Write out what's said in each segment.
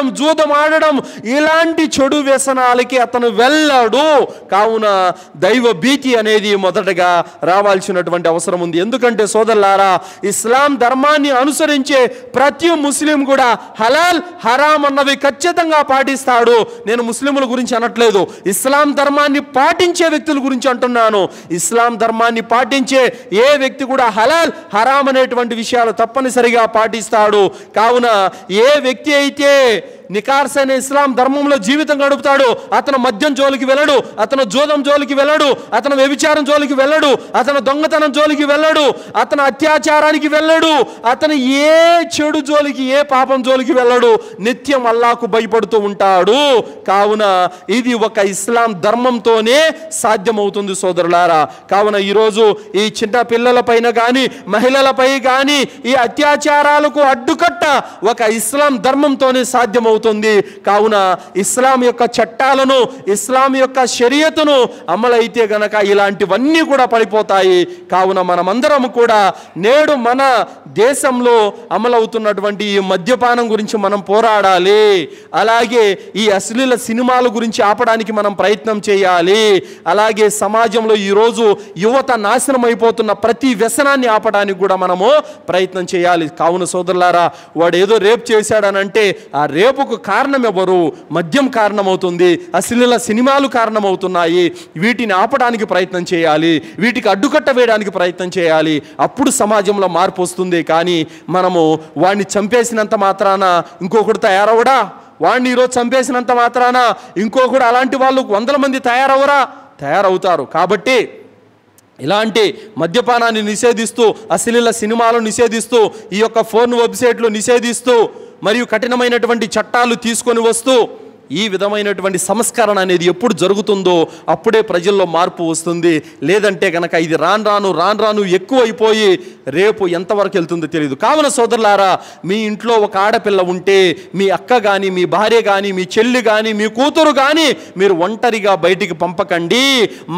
తాగడం, జూదం ఆడడం, ఇలాంటి చెడు వ్యసనాలకి అతను వెళ్ళాడు. కావున దైవ భీతి అనేది మొదటగా రావాల్సినటువంటి అవసరం ఉంది. ఎందుకంటే సోదరులారా, ఇస్లాం ధర్మాన్ని అనుసరించే ప్రతి ముస్లిం కూడా హలాల్ హరాం అన్నవి ఖచ్చితంగా పాటిస్తాడు. నేను ముస్లింల గురించి అనట్లేదు, ఇస్లాం ధర్మాన్ని పాటించే వ్యక్తుల గురించి అంటున్నాను. ఇస్లాం ధర్మాన్ని పాటించే ఏ వ్యక్తి కూడా హలాల్ హరాం అనేటువంటి విషయాలు తప్పనిసరిగా పాటిస్తాడు. కావున ఏ వ్యక్తి అయితే నికార్సైన ఇస్లాం ధర్మంలో జీవితం గడుపుతాడు, అతను మద్యం జోలికి వెళ్ళడు, అతను జూదం జోలికి వెళ్ళడు, అతను వ్యభిచారం జోలికి వెళ్ళడు, అతను దొంగతనం జోలికి వెళ్ళడు, అతను అత్యాచారానికి వెళ్ళడు, అతను ఏ చెడు జోలికి, ఏ పాపం జోలికి వెళ్ళడు, నిత్యం అల్లాహ్కు భయపడుతూ ఉంటాడు. కావున ఇది ఒక ఇస్లాం ధర్మంతోనే సాధ్యమవుతుంది సోదరులారా. కావున ఈరోజు ఈ చిన్న పిల్లలపైన కానీ మహిళలపై కానీ ఈ అత్యాచారాలకు అడ్డుకట్ట ఒక ఇస్లాం ధర్మంతోనే సాధ్యమవుతుంది. కావున ఇస్లాం యొక్క చట్టాలను, ఇస్లాం యొక్క షరియతును అమలైతే గనక ఇలాంటివన్నీ కూడా పడిపోతాయి. కావున మనమందరం కూడా నేడు మన దేశంలో అమలవుతున్నటువంటి ఈ మద్యపానం గురించి మనం పోరాడాలి. అలాగే ఈ అశ్లీల సినిమాల గురించి ఆపడానికి మనం ప్రయత్నం చేయాలి. అలాగే సమాజంలో ఈరోజు యువత నాశనం అయిపోతున్న ప్రతి వ్యసనాన్ని ఆపడానికి కూడా మనము ప్రయత్నం చేయాలి. కావున సోదరులారా, వాడు ఏదో రేప్ చేశాడనంటే ఆ రేపుకు కారణం ఎవరు? మద్యం కారణమవుతుంది, అశ్లీల సినిమాలు కారణమవుతున్నాయి. వీటిని ఆపడానికి ప్రయత్నం చేయాలి, వీటికి అడ్డుకట్ట వేయడానికి ప్రయత్నం చేయాలి. అప్పుడు సమాజంలో మార్పు వస్తుంది. కానీ మనము వాడిని చంపేసినంత మాత్రాన ఇంకొకడు తయారవడా? వాడిని ఈరోజు చంపేసినంత మాత్రాన ఇంకొకడు అలాంటి వాళ్ళు 100 మంది తయారవుతారు. కాబట్టి ఇలాంటి మద్యపానాన్ని నిషేధిస్తూ, అశ్లీల సినిమాలను నిషేధిస్తూ, ఈ యొక్క ఫోన్ వెబ్సైట్లు నిషేధిస్తూ, మరియు కఠినమైనటువంటి చట్టాలు తీసుకొని వస్తూ ఈ విధమైనటువంటి సంస్కరణ అనేది ఎప్పుడు జరుగుతుందో అప్పుడే ప్రజల్లో మార్పు వస్తుంది. లేదంటే కనుక ఇది రాను ఎక్కువైపోయి రేపు ఎంతవరకు వెళ్తుందో తెలియదు. కావున సోదరులారా, మీ ఇంట్లో ఒక ఆడపిల్ల ఉంటే మీ అక్క కానీ, మీ భార్య కానీ, మీ చెల్లి కానీ, మీ కూతురు కానీ మీరు ఒంటరిగా బయటికి పంపకండి.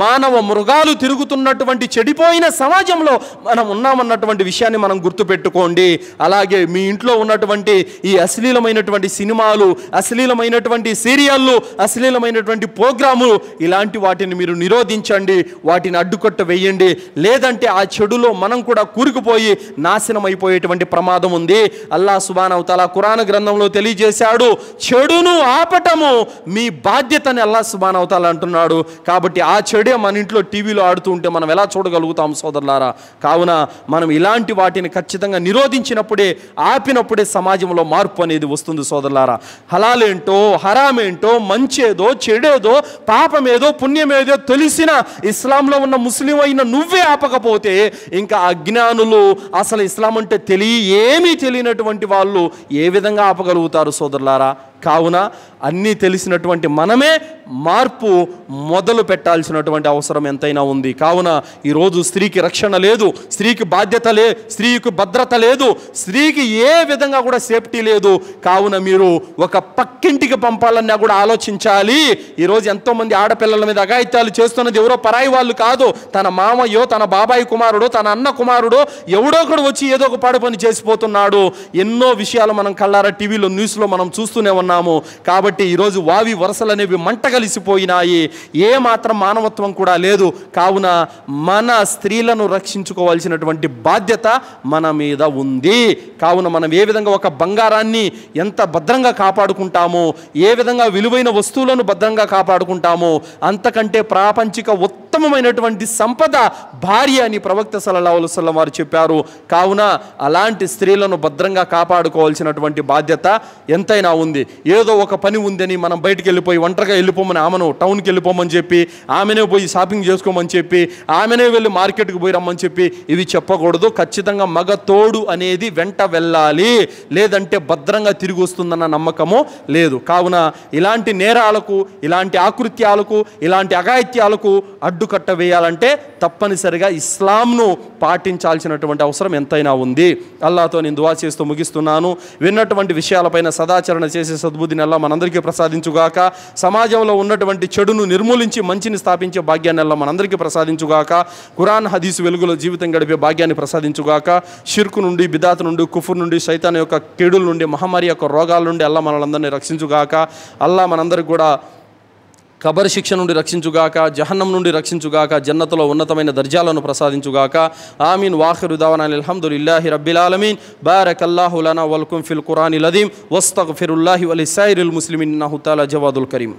మానవ మృగాలు తిరుగుతున్నటువంటి చెడిపోయిన సమాజంలో మనం ఉన్నామన్నటువంటి విషయాన్ని మనం గుర్తుపెట్టుకోండి. అలాగే మీ ఇంట్లో ఉన్నటువంటి ఈ అశ్లీలమైనటువంటి సినిమాలు, అశ్లీలమైనటువంటి సీరియళ్ళు, అశ్లీలమైనటువంటి ప్రోగ్రాములు, ఇలాంటి వాటిని మీరు నిరోధించండి, వాటిని అడ్డుకట్ట వేయండి. లేదంటే ఆ చెడులో మనం కూడా కూరుకుపోయి నాశనం అయిపోయేటువంటి ప్రమాదం ఉంది. అల్లాహ్ సుబ్హానహు వ తఆలా ఖురాన్ గ్రంథంలో తెలియజేశాడు, చెడును ఆపటము మీ బాధ్యతని అల్లాహ్ సుబ్హానహు వ తఆలా అంటున్నాడు. కాబట్టి ఆ చెడే మన ఇంట్లో టీవీలో ఆడుతూ ఉంటే మనం ఎలా చూడగలుగుతాం సోదరులారా? కావున మనం ఇలాంటి వాటిని ఖచ్చితంగా నిరోధించినప్పుడే, ఆపినప్పుడే సమాజంలో మార్పు అనేది వస్తుంది సోదరులారా. హలాల్ ఏంటో, హరాం ఏంటో, మంచేదో, చెడేదో, పాపమేదో, పుణ్యమేదో తెలిసిన ఇస్లాంలో ఉన్న ముస్లిం అయిన నువ్వే ఆపకపోతే ఇంకా అజ్ఞానులు, అసలు ఇస్లాం అంటే ఏమీ తెలియనటువంటి వాళ్ళు ఏ విధంగా ఆపగలుగుతారు సోదరులారా? కావున అన్నీ తెలిసినటువంటి మనమే మార్పు మొదలు పెట్టాల్సినటువంటి అవసరం ఎంతైనా ఉంది. కావున ఈరోజు స్త్రీకి రక్షణ లేదు, స్త్రీకి బాధ్యత స్త్రీకి భద్రత లేదు, స్త్రీకి ఏ విధంగా కూడా సేఫ్టీ లేదు. కావున మీరు ఒక పక్కింటికి పంపాలన్నా కూడా ఆలోచించాలి. ఈరోజు ఎంతోమంది ఆడపిల్లల మీద అఘాయిత్యాలు చేస్తున్నది ఎవరో పరాయి వాళ్ళు కాదు, తన మామయ్యో, తన బాబాయి కుమారుడు, తన అన్న కుమారుడు ఎవడో ఒకడు వచ్చి ఏదో ఒక పాడు పని చేసిపోతున్నాడు. ఎన్నో విషయాలు మనం కళ్ళారా టీవీలో, న్యూస్లో మనం చూస్తూనే ఉన్నాము. కాబట్టి ఈరోజు వావి వరసలు అనేవి మంట కలిసిపోయినాయి, ఏ మాత్రం మానవత్వం కూడా లేదు. కావున మన స్త్రీలను రక్షించుకోవాల్సినటువంటి బాధ్యత మన మీద ఉంది. కావున మనం ఏ విధంగా ఒక బంగారాన్ని ఎంత భద్రంగా కాపాడుకుంటామో, ఏ విధంగా విలువైన వస్తువులను భద్రంగా కాపాడుకుంటామో, అంతకంటే ప్రాపంచిక ఉత్తమమైనటువంటి సంపద భార్య అని ప్రవక్త సల్లల్లాహు అలైహి వసల్లం వారు చెప్పారు. కావున అలాంటి స్త్రీలను భద్రంగా కాపాడుకోవాల్సినటువంటి బాధ్యత ఎంతైనా ఉంది. ఏదో ఒక పని ఉందని మనం బయటికి వెళ్ళిపోయి ఒంటరిగా వెళ్ళిపోమని, ఆమెను టౌన్కి వెళ్ళిపోమని చెప్పి, ఆమెనే పోయి షాపింగ్ చేసుకోమని చెప్పి, ఆమెనే వెళ్ళి మార్కెట్కి పోయి రమ్మని చెప్పి ఇవి చెప్పకూడదు. ఖచ్చితంగా మగ తోడు అనేది వెంట వెళ్ళాలి, లేదంటే భద్రంగా తిరిగి వస్తుందన్న నమ్మకము లేదు. కావున ఇలాంటి నేరాలకు, ఇలాంటి ఆకృత్యాలకు, ఇలాంటి అఘాయిత్యాలకు అడ్డుకట్ట వేయాలంటే తప్పనిసరిగా ఇస్లాంను పాటించాల్సినటువంటి అవసరం ఎంతైనా ఉంది. అల్లాహ్తో నేను దువా చేస్తూ ముగిస్తున్నాను. విన్నటువంటి విషయాలపైన సదాచరణ చేసే సద్బుద్ధిని అల్లా మనందరికీ ప్రసాదించుగాక. సమాజంలో ఉన్నటువంటి చెడును నిర్మూలించి మంచిని స్థాపించే భాగ్యాన్ని అల్లా మనందరికీ ప్రసాదించుగాక. ఖురాన్ హదీసు వెలుగులో జీవితం గడిపే భాగ్యాన్ని ప్రసాదించుగాక. షిర్కు నుండి, బిదాత్ నుండి, కుఫర్ నుండి, శైతాన్ యొక్క కేడుల నుండి, మహమ్మారి యొక్క రోగాల నుండి అల్లా మనలందరినీ రక్షించుగాక. అల్లా మనందరికీ కూడా కబర్ శిక్ష నుండి రక్షించుగాక, జహన్నం నుండి రక్షించుగాక, జన్నతులో ఉన్నతమైన దర్జాలను ప్రసాదించుగాక. ఆమీన్. వాఖిరు దావానా అల్హమ్దులిల్లాహి రబ్బిల్ ఆలమీన్. బారకల్లాహు లనా వలకుం ఫిల్ ఖురానిల్ అదీమ్ వస్తగ్ఫిరుల్లాహి వలిసైరిల్ ముస్లిమీన్ ఇన్నహు తఆలా జవాదుల్ కరీం.